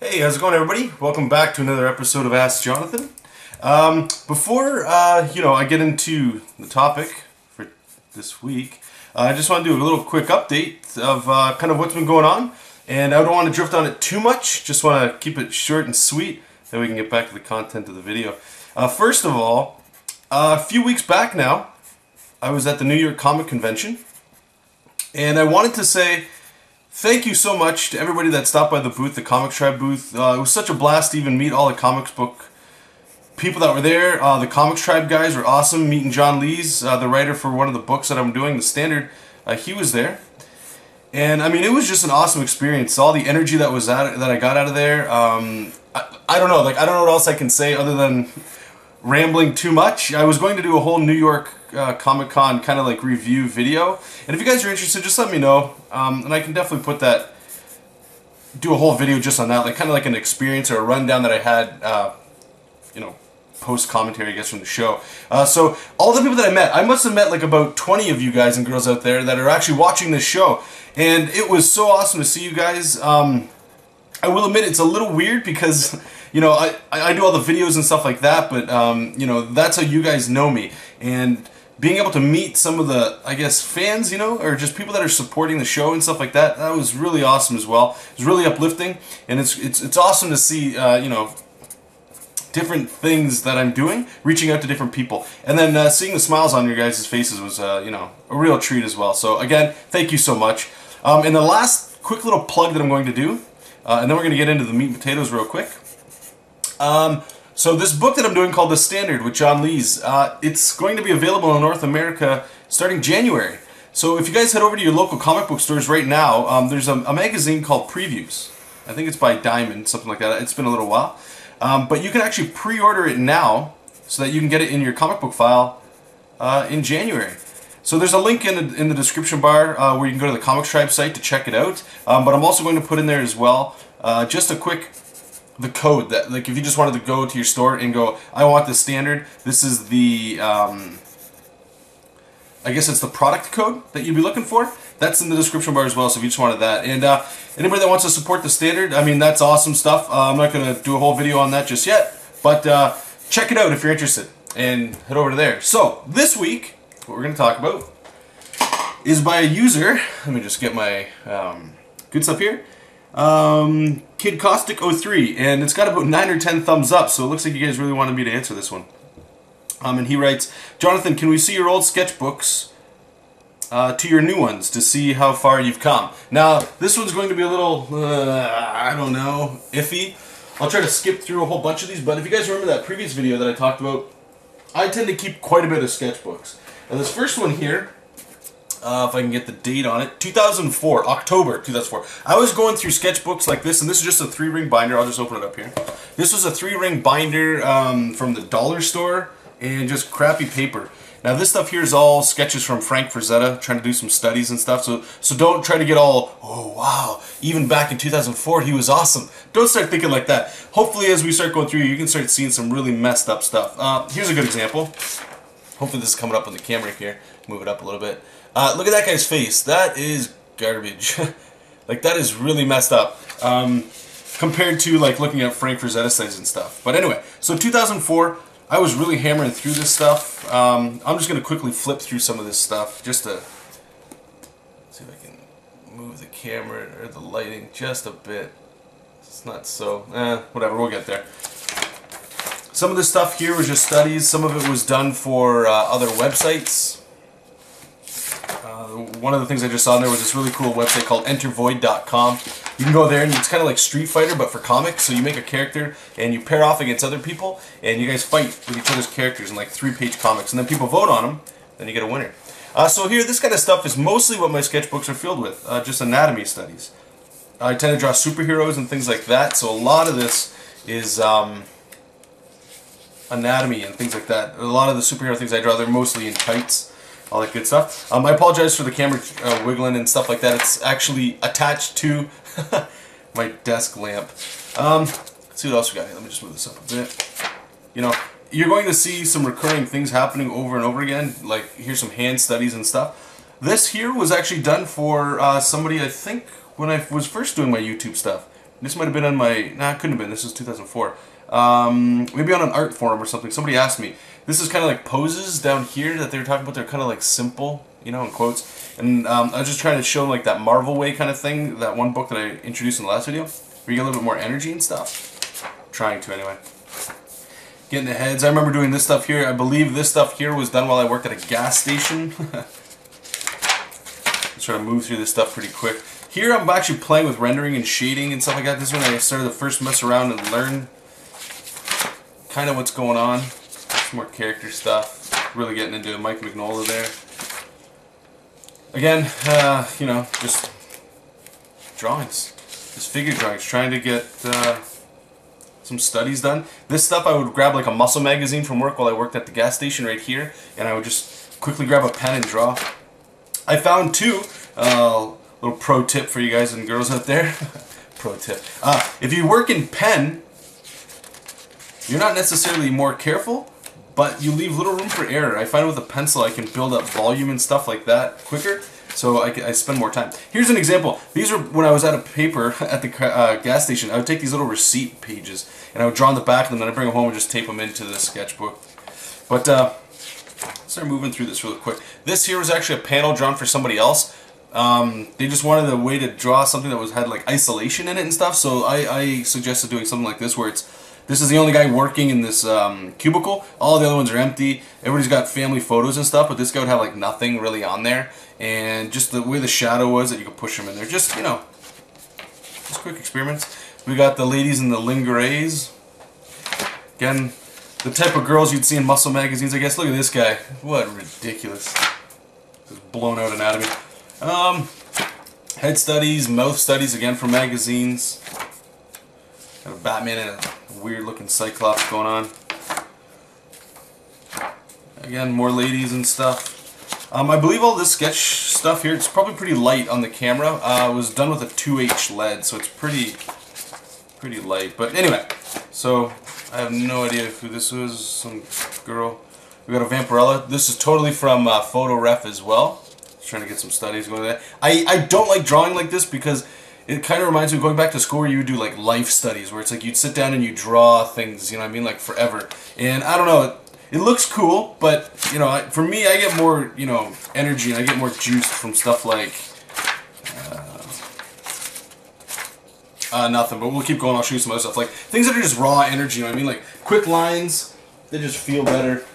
Hey, how's it going, everybody? Welcome back to another episode of Ask Jonathan. Before I get into the topic for this week, I just want to do a little quick update of kind of what's been going on, and I don't want to drift on it too much. Just want to keep it short and sweet, then we can get back to the content of the video. First of all, a few weeks back now, I was at the New York Comic Convention, and I wanted to say thank you so much to everybody that stopped by the booth, the Comics Tribe booth. It was such a blast to even meet all the comics book people that were there. The Comics Tribe guys were awesome. Meeting John Lees, the writer for one of the books that I'm doing, The Standard, he was there. And I mean, it was just an awesome experience. All the energy that I got out of there. I don't know, I don't know what else I can say other than rambling too much. I was going to do a whole New York Comic-Con kind of like review video, and if you guys are interested, just let me know, and I can definitely do a whole video just on that, like kind of like an experience or a rundown that I had, post commentary, I guess, from the show. So all the people that I must have met like about 20 of you guys and girls out there that are actually watching this show, and it was so awesome to see you guys. I will admit it's a little weird because, I do all the videos and stuff like that, but, that's how you guys know me. And being able to meet some of the, I guess, fans, or just people that are supporting the show and stuff like that, that was really awesome as well. It was really uplifting, and it's awesome to see, different things that I'm doing, reaching out to different people. And then seeing the smiles on your guys' faces was, a real treat as well. So again, thank you so much. And the last quick little plug that I'm going to do, and then we're going to get into the meat and potatoes real quick. So this book that I'm doing called The Standard with John Lees, it's going to be available in North America starting January. So if you guys head over to your local comic book stores right now, there's a magazine called Previews. I think it's by Diamond, something like that. It's been a little while. But you can actually pre-order it now so that you can get it in your comic book file in January. So there's a link in the description bar where you can go to the Comics Tribe site to check it out. But I'm also going to put in there as well just the code that, like, if you just wanted to go to your store and go, I want the Standard, this is the, I guess it's the product code that you'd be looking for. That's in the description bar as well, so if you just wanted that. And anybody that wants to support the Standard, I mean, that's awesome stuff. I'm not going to do a whole video on that just yet, but check it out if you're interested, and head over to there. So, this week, what we're going to talk about is by a user. Let me just get my good stuff here. Kid Caustic 03, and it's got about 9 or 10 thumbs up, so it looks like you guys really wanted me to answer this one. And he writes, Jonathan, can we see your old sketchbooks to your new ones to see how far you've come? Now, this one's going to be a little, I don't know, iffy. I'll try to skip through a whole bunch of these, but if you guys remember that previous video that I talked about, I tend to keep quite a bit of sketchbooks. And this first one here, if I can get the date on it, 2004, October 2004. I was going through sketchbooks like this, and this is just a 3-ring binder. I'll just open it up here. This was a 3-ring binder from the dollar store, and just crappy paper. Now this stuff here is all sketches from Frank Frazetta, trying to do some studies and stuff, so don't try to get all, oh wow, even back in 2004 he was awesome. Don't start thinking like that. Hopefully as we start going through, you can start seeing some really messed up stuff. Here's a good example. Hopefully this is coming up on the camera here. Move it up a little bit. Look at that guy's face. That is garbage. Like, that is really messed up compared to like looking at Frank Frazetta studies and stuff. But anyway, so 2004, I was really hammering through this stuff. I'm just going to quickly flip through some of this stuff just to see if I can move the camera or the lighting just a bit. It's not so, whatever, we'll get there. Some of this stuff here was just studies. Some of it was done for other websites. One of the things I just saw in there was this really cool website called entervoid.com. You can go there and it's kind of like Street Fighter but for comics. So you make a character and you pair off against other people and you guys fight with each other's characters in like 3-page comics, and then people vote on them, then you get a winner. So here, this kind of stuff is mostly what my sketchbooks are filled with, just anatomy studies. I tend to draw superheroes and things like that, so a lot of this is anatomy and things like that. A lot of the superhero things I draw, they're mostly in tights. All that good stuff. I apologize for the camera wiggling and stuff like that. It's actually attached to my desk lamp. Let's see what else we got here. Let me just move this up a bit. You're going to see some recurring things happening over and over again. Like, here's some hand studies and stuff. This here was actually done for somebody, I think, when I was first doing my YouTube stuff. This might have been on my, nah, it couldn't have been, this was 2004. Maybe on an art forum or something. Somebody asked me. This is kind of like poses down here that they were talking about. They're kind of like simple, you know, in quotes. And I was just trying to show like that Marvel way kind of thing, that one book that I introduced in the last video, where you get a little bit more energy and stuff. Trying to anyway. Getting the heads. I remember doing this stuff here. I believe this stuff here was done while I worked at a gas station. Let's try to move through this stuff pretty quick. Here I'm actually playing with rendering and shading and stuff like that. This is when I started to first mess around and learn kind of what's going on. Some more character stuff. Really getting into Mike Mignola there. Again, you know, just drawings. Just figure drawings. Trying to get some studies done. This stuff I would grab like a muscle magazine from work while I worked at the gas station right here, and I would just quickly grab a pen and draw. I found too, little pro tip for you guys and girls out there. Pro tip. If you work in pen, you're not necessarily more careful, but you leave little room for error. I find with a pencil I can build up volume and stuff like that quicker, so I spend more time. Here's an example. These are when I was at a paper at the gas station. I would take these little receipt pages and I would draw on the back of them, and I'd bring them home and just tape them into the sketchbook. But let's start moving through this really quick. This here was actually a panel drawn for somebody else. They just wanted a way to draw something that had like isolation in it and stuff, so I suggested doing something like this where this is the only guy working in this cubicle. All the other ones are empty. Everybody's got family photos and stuff, but this guy would have like nothing really on there, and just the way the shadow was that you could push him in there. Just, you know, just quick experiments. We got the ladies in the lingeries. Again, the type of girls you'd see in muscle magazines, I guess. Look at this guy. What ridiculous. Just blown out anatomy. Head studies, mouth studies, again from magazines. Got a Batman and a weird looking Cyclops going on. Again, more ladies and stuff. I believe all this sketch stuff here, it's probably pretty light on the camera. It was done with a 2H LED, so it's pretty light. But anyway, so I have no idea who this was. Some girl. We got a Vampirella. This is totally from Photo Ref as well. Trying to get some studies going there. I don't like drawing like this because it kind of reminds me of going back to school where you would do like life studies, where it's like you'd sit down and you draw things, you know what I mean, like forever. And I don't know, it looks cool, but you know, for me, I get more, you know, energy and I get more juice from stuff like nothing. But we'll keep going. I'll show you some other stuff, like things that are just raw energy. You know what I mean, like quick lines. They just feel better.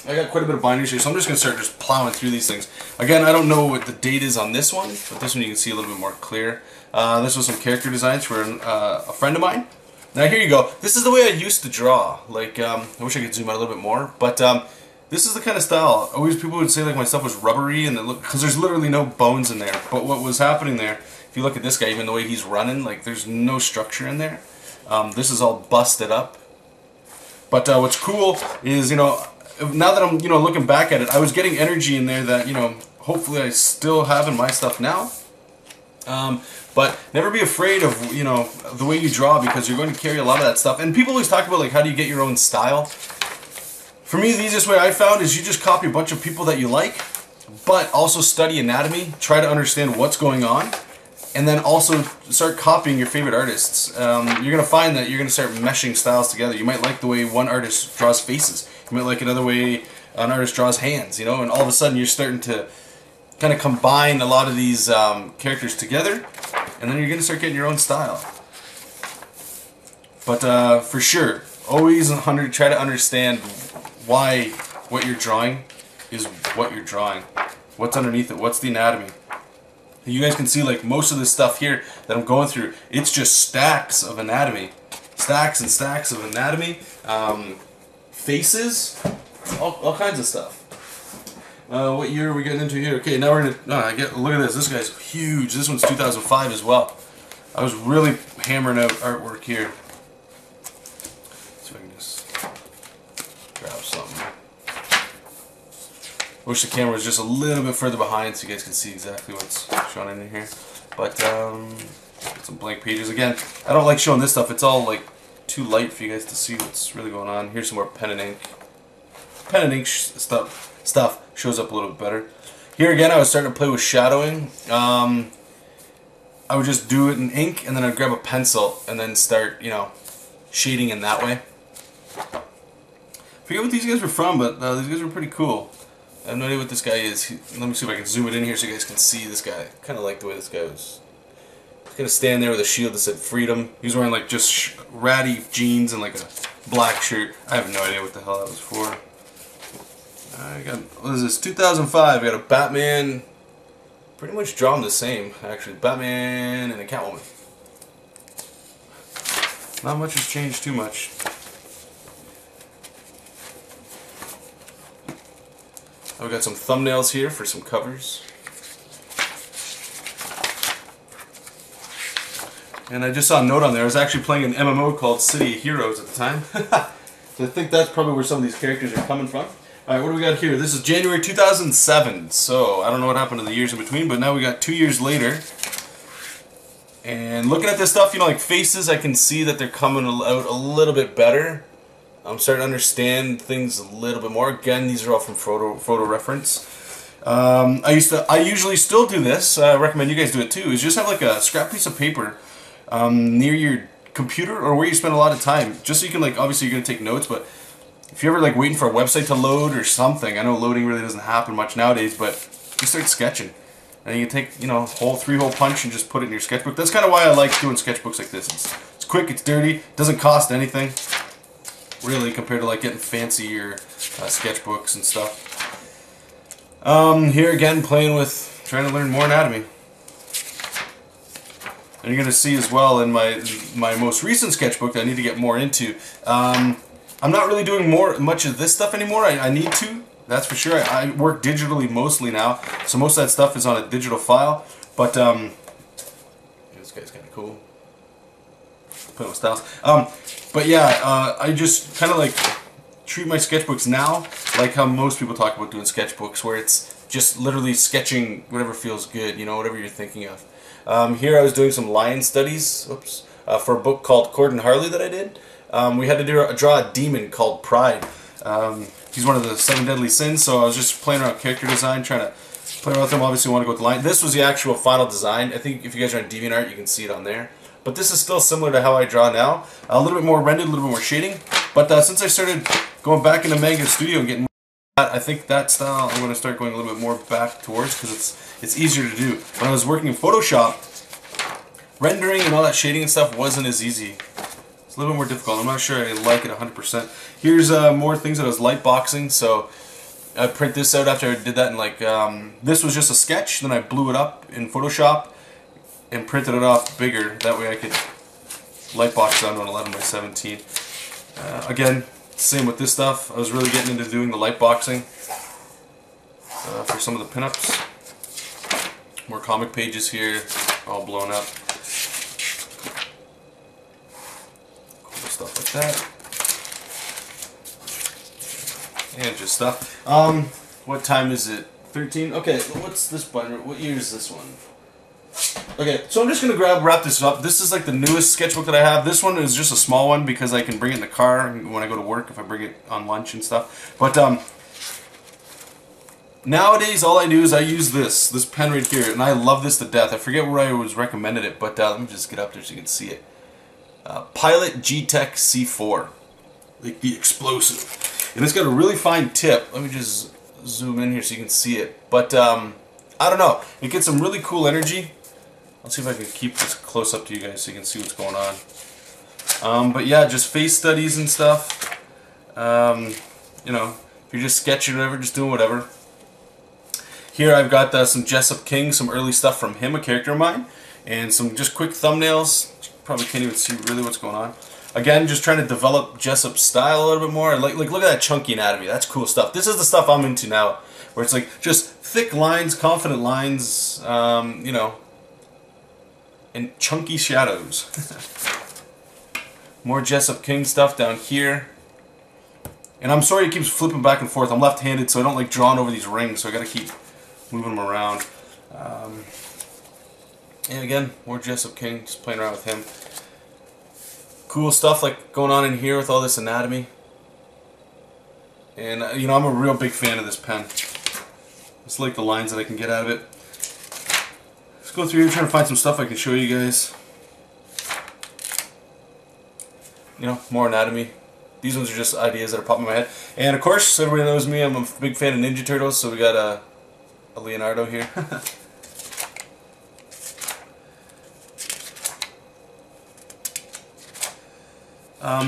I got quite a bit of binders here, so I'm just going to start just plowing through these things. Again, I don't know what the date is on this one, but this one you can see a little bit more clear. This was some character designs for a friend of mine. Now here you go. This is the way I used to draw. Like, I wish I could zoom out a little bit more, but this is the kind of style. Always people would say like my stuff was rubbery, and because there's literally no bones in there. But what was happening there, if you look at this guy, even the way he's running, like there's no structure in there. This is all busted up. But what's cool is, you know, now that I'm, you know, looking back at it, I was getting energy in there that, you know, hopefully I still have in my stuff now. But never be afraid of, you know, the way you draw, because you're going to carry a lot of that stuff. And people always talk about, like, how do you get your own style? For me, the easiest way I found is you just copy a bunch of people that you like, but also study anatomy, try to understand what's going on, and then also start copying your favorite artists. You're going to find that you're going to start meshing styles together. You might like the way one artist draws faces. You might like another way an artist draws hands, you know, and all of a sudden you're starting to kind of combine a lot of these characters together, and then you're going to start getting your own style. But for sure, always try to understand why what you're drawing is what you're drawing. What's underneath it? What's the anatomy? You guys can see, like, most of this stuff here that I'm going through, it's just stacks of anatomy. Stacks and stacks of anatomy. Faces. All kinds of stuff. What year are we getting into here? Okay, now we're in look at this. This guy's huge. This one's 2005 as well. I was really hammering out artwork here. So I can just grab something. Wish the camera was just a little bit further behind so you guys can see exactly what's shown in here. But some blank pages. Again, I don't like showing this stuff. It's all like too light for you guys to see what's really going on. Here's some more pen and ink. Pen and ink stuff shows up a little bit better. Here again, I was starting to play with shadowing. I I would just do it in ink, and then I'd grab a pencil and then start, you know, shading in that way. I forget what these guys were from, but these guys were pretty cool. I have no idea what this guy is. Let me see if I can zoom it in here so you guys can see this guy. Kind of like the way this guy was. He's gonna stand there with a shield that said freedom. He's wearing like just ratty jeans and like a black shirt. I have no idea what the hell that was for. I got, what is this, 2005, I got a Batman, pretty much drawn the same, actually. Batman and a Catwoman. Not much has changed too much. I've got some thumbnails here for some covers. And I just saw a note on there. I was actually playing an MMO called City of Heroes at the time. So I think that's probably where some of these characters are coming from. Alright, what do we got here? This is January 2007. So I don't know what happened in the years in between, but now we got 2 years later. And looking at this stuff, you know, like faces, I can see that they're coming out a little bit better. I'm starting to understand things a little bit more. Again, these are all from photo reference. I usually still do this. I recommend you guys do it too. Is just have like a scrap piece of paper near your computer or where you spend a lot of time, just so you can, like, obviously you're gonna take notes, but if you're ever like waiting for a website to load or something, I know loading really doesn't happen much nowadays, but just start sketching. And you can take, you know, three-hole punch and just put it in your sketchbook. That's kind of why I like doing sketchbooks like this. It's quick, it's dirty, doesn't cost anything, really, compared to like getting fancier sketchbooks and stuff. Here again, playing with, trying to learn more anatomy. And you're going to see as well in my most recent sketchbook that I need to get more into. I'm not really doing much of this stuff anymore. I need to, that's for sure. I work digitally mostly now, so most of that stuff is on a digital file. But this guy's kind of cool. Put on styles. But yeah, I just kind of like treat my sketchbooks now like how most people talk about doing sketchbooks, where it's just literally sketching whatever feels good, you know, whatever you're thinking of. Here I was doing some line studies, for a book called Cord and Harley that I did. We had to draw a demon called Pride. He's one of the 7 deadly sins, so I was just playing around with character design, trying to play around with him. Obviously want to go with the line. This was the actual final design. I think if you guys are on DeviantArt, you can see it on there. But this is still similar to how I draw now. A little bit more rendered, a little bit more shading. But since I started going back into Manga Studio and getting more of that, I think that style I'm going to start going a little bit more back towards, because it's easier to do. When I was working in Photoshop, rendering and all that shading and stuff wasn't as easy. It's a little bit more difficult. I'm not sure I like it 100%. Here's more things that I was light boxing. So I print this out after I did that, and like this was just a sketch. Then I blew it up in Photoshop and printed it off bigger. That way I could light box down to an 11 by 17. Again, same with this stuff. I was really getting into doing the light boxing for some of the pinups. More comic pages here, all blown up. Cool stuff like that. And just stuff. What time is it? 13? Okay, what's this button? What year is this one? Okay, so I'm just going to wrap this up. This is like the newest sketchbook that I have. This one is just a small one because I can bring it in the car when I go to work, if I bring it on lunch and stuff. But nowadays all I do is I use this pen right here, and I love this to death. I forget where I was recommended it, but let me just get up there so you can see it. Pilot G-Tech C4, like the explosive. And it's got a really fine tip. Let me just zoom in here so you can see it. But I don't know, it gets some really cool energy. Let's see if I can keep this close up to you guys so you can see what's going on. But yeah, just face studies and stuff. You know, if you're just sketching or whatever, just doing whatever. Here I've got some Jessup King, some early stuff from him, a character of mine, and some just quick thumbnails. You probably can't even see really what's going on. Again, just trying to develop Jessup's style a little bit more. Like look at that chunky anatomy. That's cool stuff. This is the stuff I'm into now, where it's like just thick lines, confident lines, you know, and chunky shadows. More Jessup King stuff down here. And I'm sorry it keeps flipping back and forth. I'm left-handed, so I don't like drawing over these rings, so I gotta keep moving them around. And again, more Jessup King, just playing around with him. Cool stuff like going on in here with all this anatomy. And you know, I'm a real big fan of this pen. It's like the lines that I can get out of it. It's go through here trying to find some stuff I can show you guys. You know, more anatomy. These ones are just ideas that are popping in my head. And of course, everybody knows me, I'm a big fan of Ninja Turtles, so we got a Leonardo here.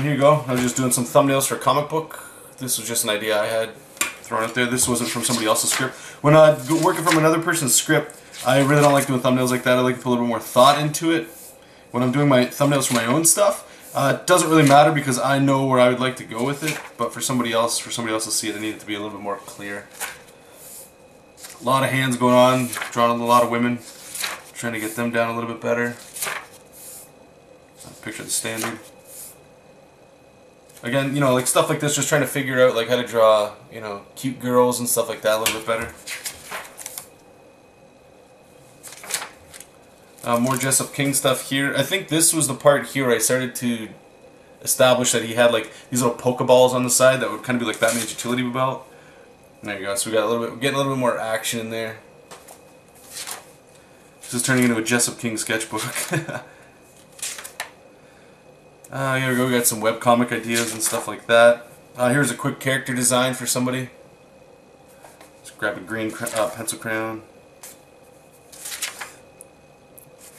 Here you go. I was just doing some thumbnails for a comic book. This was just an idea I had thrown out there. This wasn't from somebody else's script. When working from another person's script, I really don't like doing thumbnails like that. I like to put a little bit more thought into it. When I'm doing my thumbnails for my own stuff, it doesn't really matter because I know where I would like to go with it. But for somebody else to see it, I need it to be a little bit more clear. A lot of hands going on, drawing a lot of women, trying to get them down a little bit better. Picture the standard. Again, you know, like stuff like this, just trying to figure out like how to draw, you know, cute girls and stuff like that a little bit better. More Jessup King stuff here. I think this was the part here where I started to establish that he had like these little Pokeballs on the side that would kind of be like Batman's utility belt. There you go. So we got a little bit, we're getting a little bit more action in there. This is turning into a Jessup King sketchbook. Here we go. We got some webcomic ideas and stuff like that. Here's a quick character design for somebody. Just grab a green pencil crayon.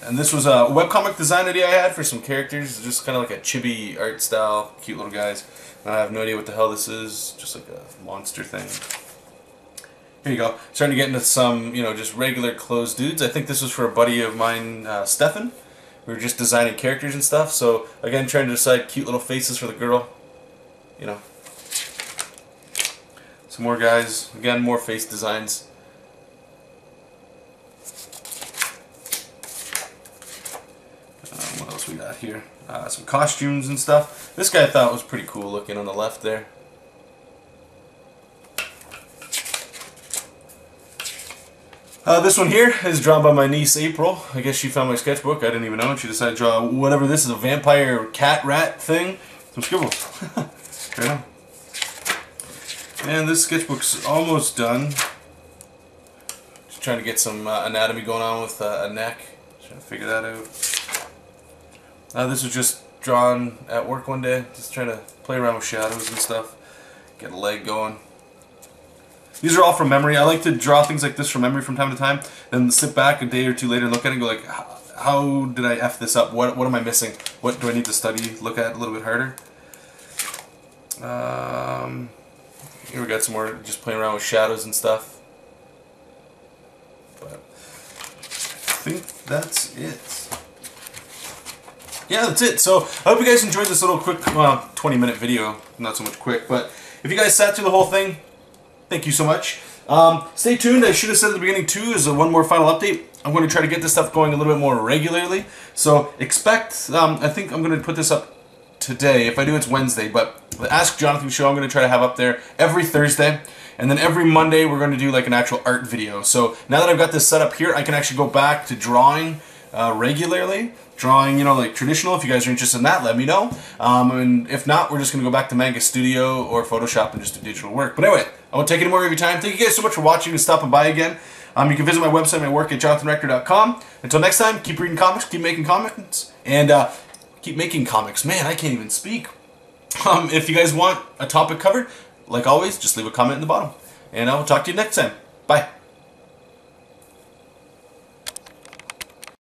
And this was a webcomic design idea I had for some characters. Just kind of like a chibi art style, cute little guys. And I have no idea what the hell this is. Just like a monster thing. Here you go. Starting to get into some, you know, just regular clothes dudes. I think this was for a buddy of mine, Stefan. We were just designing characters and stuff. So again, trying to decide cute little faces for the girl. You know. Some more guys. Again, more face designs. What else we got here? Some costumes and stuff. This guy I thought was pretty cool looking on the left there. This one here is drawn by my niece April. I guess she found my sketchbook. I didn't even know. And she decided to draw whatever this is, a vampire cat rat thing. Some scribbles. Right on. And this sketchbook's almost done. Just trying to get some anatomy going on with a neck. Trying to figure that out. This was just drawn at work one day. Just trying to play around with shadows and stuff. Get a leg going. These are all from memory. I like to draw things like this from memory from time to time, then sit back a day or two later and look at it and go like, how did I F this up? What am I missing? What do I need to study, look at a little bit harder? Here we got some more just playing around with shadows and stuff. But I think that's it. Yeah, that's it. So I hope you guys enjoyed this little quick, 20-minute video. Not so much quick, but if you guys sat through the whole thing, thank you so much. Stay tuned. I should have said at the beginning too, is one more final update. I'm going to try to get this stuff going a little bit more regularly. So expect, I think I'm going to put this up today. If I do, it's Wednesday. But the Ask Jonathon show I'm going to try to have up there every Thursday. And then every Monday we're going to do like an actual art video. So now that I've got this set up here, I can actually go back to drawing regularly. Drawing, you know, like traditional. If you guys are interested in that, let me know. And if not, we're just going to go back to Manga Studio or Photoshop and just do digital work. But anyway, I won't take any more of your time. Thank you guys so much for watching and stopping by again. You can visit my website, my work at jonathanrector.com. Until next time, keep reading comics, keep making comics, and keep making comics. Man, I can't even speak. If you guys want a topic covered, like always, just leave a comment in the bottom. And I will talk to you next time. Bye.